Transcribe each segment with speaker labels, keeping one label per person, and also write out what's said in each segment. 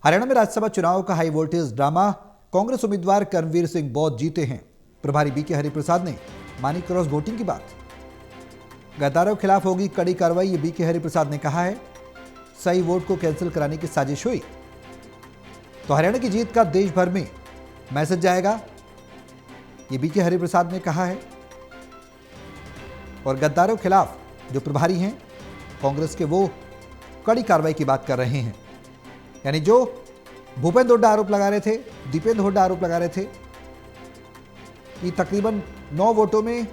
Speaker 1: हरियाणा में राज्यसभा चुनाव का हाई वोल्टेज ड्रामा। कांग्रेस उम्मीदवार कर्मवीर सिंह बौद्ध जीते हैं। प्रभारी बीके हरिप्रसाद ने मानी क्रॉस वोटिंग की बात। गद्दारों के खिलाफ होगी कड़ी कार्रवाई, ये बीके हरिप्रसाद ने कहा है। सही वोट को कैंसिल कराने की साजिश हुई तो हरियाणा की जीत का देश भर में मैसेज जाएगा, ये बीके हरिप्रसाद ने कहा है। और गद्दारों के खिलाफ जो प्रभारी हैं कांग्रेस के, वो कड़ी कार्रवाई की बात कर रहे हैं। यानी जो भूपेंद्र हुड्डा आरोप लगा रहे थे, दीपेंद्र हुड्डा आरोप लगा रहे थे कि तकरीबन 9 वोटों में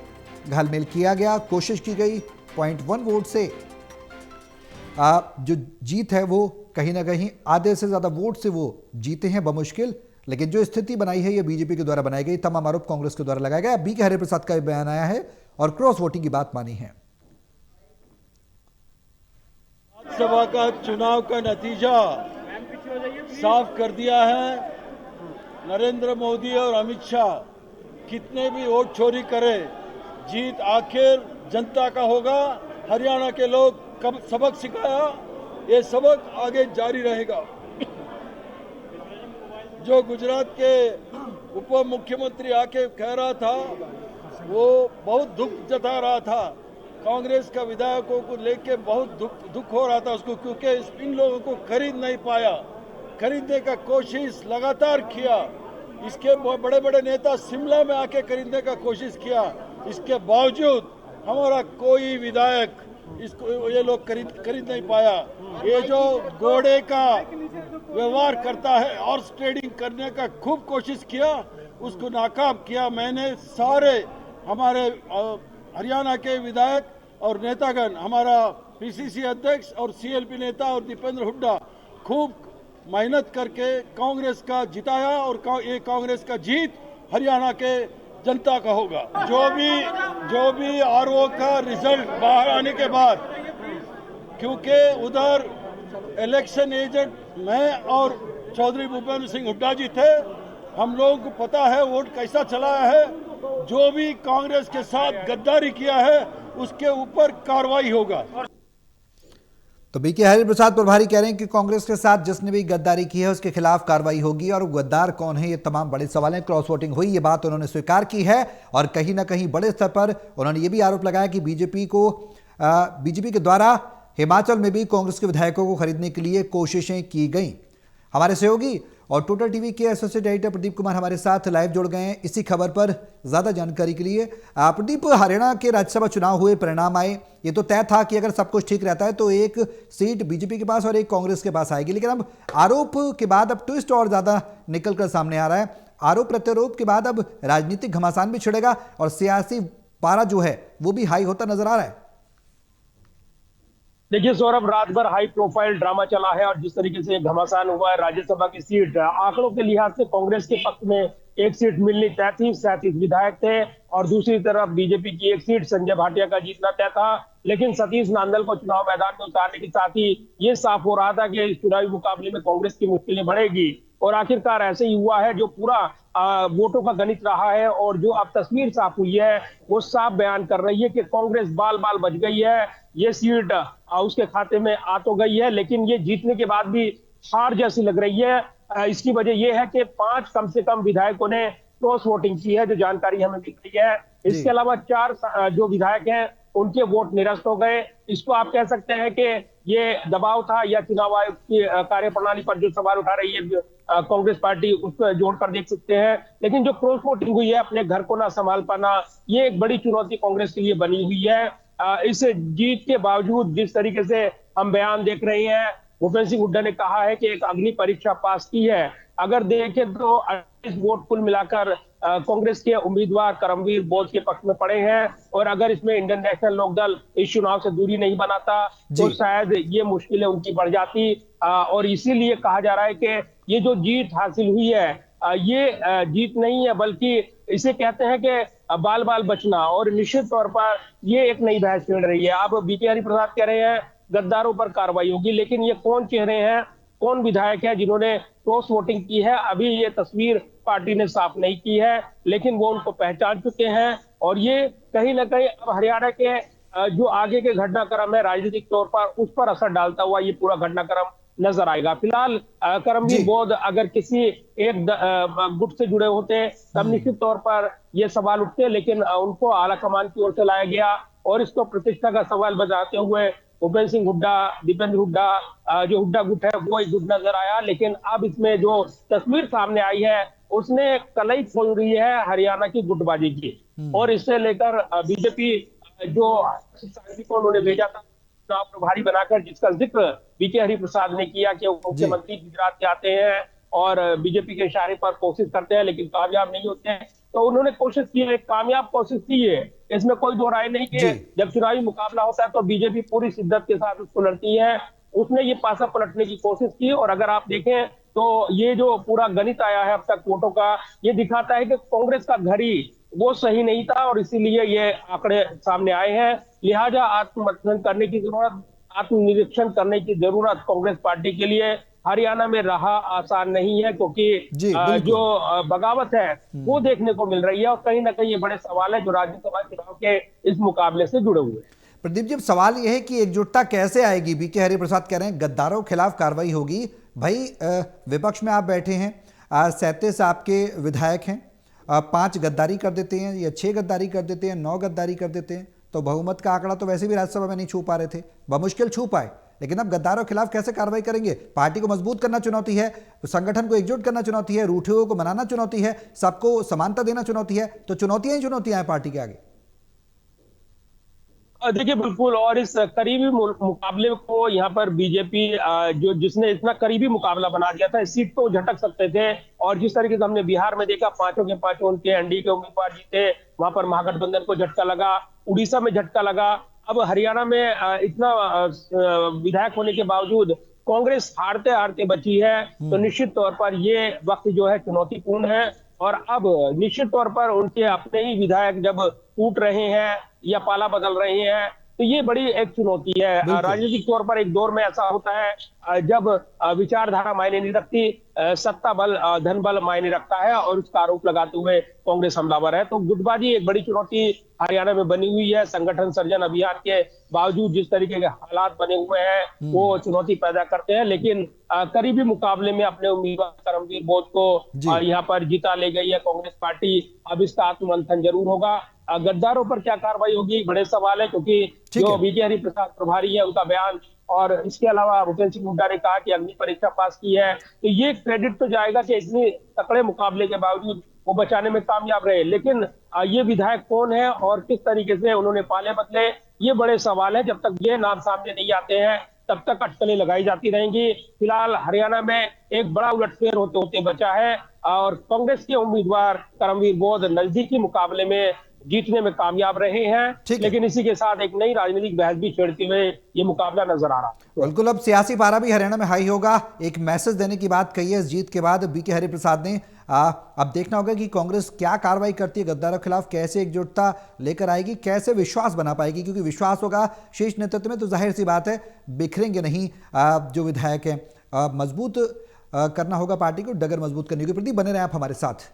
Speaker 1: घालमेल किया गया, कोशिश की गई, 0.1 वोट से जो जीत है वो कहीं ना कहीं आधे से ज्यादा वोट से वो जीते हैं बमुश्किल। लेकिन जो स्थिति बनाई है ये बीजेपी के द्वारा बनाई गई, तमाम आरोप कांग्रेस के द्वारा लगाया गया। बीके हरिप्रसाद का बयान आया है और क्रॉस वोटिंग की बात मानी है।
Speaker 2: लोकसभा का चुनाव का नतीजा साफ कर दिया है। नरेंद्र मोदी और अमित शाह कितने भी वोट चोरी करें, जीत आखिर जनता का होगा। हरियाणा के लोग कब सबक सिखाया, ये सबक आगे जारी रहेगा। जो गुजरात के उप मुख्यमंत्री आके कह रहा था, वो बहुत दुख जता रहा था। कांग्रेस का विधायकों को लेके बहुत दुख हो रहा था उसको, क्योंकि इन लोगों को खरीद नहीं पाया। खरीदने का कोशिश लगातार किया। इसके बड़े बड़े नेता शिमला में आके खरीदने का कोशिश किया, इसके बावजूद हमारा कोई विधायक इसको ये लोग खरीद नहीं पाया। ये जो घोड़े का व्यवहार करता है और ट्रेडिंग करने का खूब कोशिश किया, उसको नाकाम किया। मैंने सारे हमारे हरियाणा के विधायक और नेतागण, हमारा पीसीसी अध्यक्ष और सीएलपी नेता और दीपेंद्र हुड्डा खूब मेहनत करके कांग्रेस का जिताया और ये कांग्रेस का जीत हरियाणा के जनता का होगा। जो भी आरओ का रिजल्ट बाहर आने के बाद, क्योंकि उधर इलेक्शन एजेंट मैं और चौधरी भूपेंद्र सिंह हुड्डा जी थे, हम लोगों को पता है वोट कैसा चलाया है। जो भी कांग्रेस के साथ गद्दारी किया है उसके ऊपर कार्रवाई होगा।
Speaker 1: तो बीके हरिप्रसाद प्रभारी कह रहे हैं कि कांग्रेस के साथ जिसने भी गद्दारी की है उसके खिलाफ कार्रवाई होगी। और गद्दार कौन है, ये तमाम बड़े सवाल हैं। क्रॉस वोटिंग हुई, ये बात उन्होंने स्वीकार की है। और कहीं ना कहीं बड़े स्तर पर उन्होंने ये भी आरोप लगाया कि बीजेपी के द्वारा हिमाचल में भी कांग्रेस के विधायकों को खरीदने के लिए कोशिशें की गई। हमारे सहयोगी और टोटल टीवी के एसोसिएट एडिटर प्रदीप कुमार हमारे साथ लाइव जुड़ गए हैं इसी खबर पर ज्यादा जानकारी के लिए। प्रदीप, हरियाणा के राज्यसभा चुनाव हुए, परिणाम आए, ये तो तय था कि अगर सब कुछ ठीक रहता है तो एक सीट बीजेपी के पास और एक कांग्रेस के पास आएगी। लेकिन अब आरोप के बाद अब ट्विस्ट और ज्यादा निकलकर सामने आ रहा है। आरोप प्रत्यारोप के बाद अब राजनीतिक घमासान भी छिड़ेगा और सियासी पारा जो है वो भी हाई होता नजर आ रहा है।
Speaker 3: देखिए सौरभ, रात भर हाई प्रोफाइल ड्रामा चला है और जिस तरीके से घमासान हुआ है राज्यसभा की सीट, आंकड़ों के लिहाज से कांग्रेस के पक्ष में एक सीट मिलनी 33-37 विधायक थे और दूसरी तरफ बीजेपी की एक सीट संजय भाटिया का जीतना तय था। लेकिन सतीश नांदल को चुनाव मैदान में उतारने के साथ ही ये साफ हो रहा था कि इस चुनावी मुकाबले में कांग्रेस की मुश्किलें बढ़ेगी और आखिरकार ऐसे ही हुआ है। जो पूरा वोटों का गणित रहा है और जो अब तस्वीर साफ हुई है वो साफ बयान कर रही है कि कांग्रेस बाल बाल बच गई है। ये सीट उसके खाते में आ तो गई है, लेकिन ये जीतने के बाद भी हार जैसी लग रही है। इसकी वजह यह है कि 5 कम से कम विधायकों ने क्रॉस वोटिंग की है, जो जानकारी हमें मिल रही है। इसके अलावा 4 जो विधायक हैं उनके वोट निरस्त हो गए। इसको आप कह सकते हैं कि ये दबाव था या चुनाव आयोग की कार्यप्रणाली पर जो सवाल उठा रही है कांग्रेस पार्टी, उसको जोड़कर देख सकते हैं। लेकिन जो क्रॉस वोटिंग हुई है, अपने घर को ना संभाल पाना, ये एक बड़ी चुनौती कांग्रेस के लिए बनी हुई है। इस जीत के बावजूद जिस तरीके से हम बयान देख रहे हैं, भूपेंद्र सिंह हुड्डा ने कहा है कि एक अग्नि परीक्षा पास की है। अगर देखें तो 28 वोट कुल मिलाकर कांग्रेस के उम्मीदवार कर्मवीर बौद्ध के पक्ष में पड़े हैं और अगर इसमें इंडियन नेशनल लोकदल इस चुनाव से दूरी नहीं बनाता तो शायद ये मुश्किलें उनकी बढ़ जाती। और इसीलिए कहा जा रहा है कि ये जो जीत हासिल हुई है ये जीत नहीं है, बल्कि इसे कहते हैं कि बाल बाल बचना। और निश्चित तौर पर ये एक नई बहस छिड़ रही है। अब बीके हरिप्रसाद कह रहे हैं गद्दारों पर कार्रवाई होगी, लेकिन ये कौन चेहरे हैं, कौन विधायक है जिन्होंने क्रॉस वोटिंग की है, अभी ये तस्वीर पार्टी ने साफ नहीं की है। लेकिन वो उनको पहचान चुके हैं और ये कहीं ना कहीं अब हरियाणा के जो आगे के घटनाक्रम है राजनीतिक तौर पर, उस पर असर डालता हुआ ये पूरा घटनाक्रम नजर आएगा। फिलहाल करमवीर
Speaker 1: जी।
Speaker 3: बोध अगर किसी एक गुट से जुड़े होते तब निश्चित तौर पर ये सवाल उठते, लेकिन उनको आला कमान की ओर से लाया गया और इसको प्रतिष्ठा का सवाल बताते हुए भूपेंद्र सिंह हुड्डा, दीपेंद्र हुड्डा, जो हुड्डा गुट है वो एक गुट नजर आया। लेकिन अब इसमें जो तस्वीर सामने आई है उसने कलई खोल रही है हरियाणा की गुटबाजी की, और इससे लेकर बीजेपी जो सांसद को उन्होंने भेजा था चुनाव प्रभारी बनाकर, जिसका जिक्र बीके हरिप्रसाद ने किया कि वो
Speaker 1: जी।
Speaker 3: मुख्यमंत्री गुजरात के आते हैं और बीजेपी के इशारे पर कोशिश करते हैं लेकिन कामयाब नहीं होते हैं। तो उन्होंने कोशिश की है, एक कामयाब कोशिश की है, इसमें कोई दो राय नहीं
Speaker 1: जी।
Speaker 3: कि जब चुनावी मुकाबला होता है तो बीजेपी पूरी शिद्दत के साथ उसको लड़ती है। उसने ये पासा पलटने की कोशिश की, और अगर आप देखें तो ये जो पूरा गणित आया है अब तक वोटों का, ये दिखाता है कि कांग्रेस का घर ही वो सही नहीं था और इसीलिए ये आंकड़े सामने आए हैं। लिहाजा आत्ममंथन करने की जरूरत, आत्मनिरीक्षण करने की जरूरत कांग्रेस पार्टी के लिए। हरियाणा में राह आसान नहीं है क्योंकि
Speaker 1: जी, बिल्कुल।
Speaker 3: जो बगावत है वो देखने को मिल रही है, और कहीं ना कहीं ये बड़े सवाल है जो राज्यसभा चुनाव के इस मुकाबले से जुड़े हुए हैं।
Speaker 1: प्रदीप जी, अब सवाल यह है कि एकजुटता कैसे आएगी? बीके हरिप्रसाद कह रहे हैं गद्दारों के खिलाफ कार्रवाई होगी। भाई विपक्ष में आप बैठे हैं, 37 आपके विधायक हैं, 5 गद्दारी कर देते हैं या 6 गद्दारी कर देते हैं, 9 गद्दारी कर देते हैं, तो बहुमत का आंकड़ा तो वैसे भी राज्यसभा में नहीं छू पा रहे थे, बमुश्किल छू पाए, लेकिन अब गद्दारों के खिलाफ कैसे कार्रवाई करेंगे? पार्टी को मजबूत करना चुनौती है, संगठन को एकजुट करना चुनौती है, रूठे हुए को मनाना चुनौती है, सबको समानता देना चुनौती है, तो चुनौतियां ही चुनौतियां हैं पार्टी के आगे।
Speaker 3: देखिए बिल्कुल, और इस करीबी मुकाबले को यहाँ पर बीजेपी जो जिसने इतना करीबी मुकाबला बना दिया था, इस सीट को झटक सकते थे। और जिस तरीके से हमने बिहार में देखा, पांचों के पांचों उनके एनडीए के उम्मीदवार जीते, वहां पर महागठबंधन को झटका लगा, उड़ीसा में झटका लगा। अब हरियाणा में इतना विधायक होने के बावजूद कांग्रेस हारते हारते बची है, तो निश्चित तौर पर ये वक्त जो है चुनौतीपूर्ण है। और अब निश्चित तौर पर उनके अपने ही विधायक जब टूट रहे हैं या पाला बदल रहे हैं, तो ये बड़ी एक चुनौती है। राजनीतिक तौर पर एक दौर में ऐसा होता है जब विचारधारा मायने नहीं रखती, सत्ता बल धन बल मायने रखता है, और उसका आरोप लगाते हुए कांग्रेस हमलावर है। तो गुटबाजी एक बड़ी चुनौती हरियाणा में बनी हुई है। संगठन सर्जन अभियान के बावजूद जिस तरीके के हालात बने हुए हैं वो चुनौती पैदा करते हैं, लेकिन करीबी मुकाबले में अपने उम्मीदवार करमवीर बोध को यहाँ पर जीता ले गई है कांग्रेस पार्टी। अब इसका आत्ममंथन जरूर होगा। गद्दारों पर क्या कार्रवाई होगी बड़े सवाल है, क्योंकि जो बीके हरिप्रसाद प्रभारी है उनका बयान, और इसके अलावा भूपेंद्र सिंह हुड्डा ने कहा कि अग्नि परीक्षा पास की है, तो ये क्रेडिट तो जाएगा कि इतने तकड़े मुकाबले के बावजूद वो बचाने में कामयाब रहे। लेकिन ये विधायक कौन है और किस तरीके से उन्होंने पाले बदले, ये बड़े सवाल है। जब तक ये नाम सामने नहीं आते हैं तब तक अटकलें लगाई जाती रहेंगी। फिलहाल हरियाणा में एक बड़ा उलटफेर होते होते बचा है, और कांग्रेस के उम्मीदवार करमवीर बोध नजदीकी मुकाबले में जीतने में कामयाब रहे हैं। लेकिन इसी के साथ एक नई राजनीतिक बहस भी छेड़ते हुए ये मुकाबला नजर आ रहा है।
Speaker 1: बिल्कुल, अब सियासी पारा भी हरियाणा में हाई होगा। एक मैसेज देने की बात कही है इस जीत के बाद बीके हरिप्रसाद ने। अब देखना होगा कि कांग्रेस क्या कार्रवाई करती है गद्दारों के खिलाफ, कैसे एकजुटता लेकर आएगी, कैसे विश्वास बना पाएगी, क्योंकि विश्वास होगा शीर्ष नेतृत्व में तो जाहिर सी बात है बिखरेंगे नहीं जो विधायक हैं। मजबूत करना होगा पार्टी को, डगर मजबूत करनी होगी। प्रदीप, बने रहे आप हमारे साथ।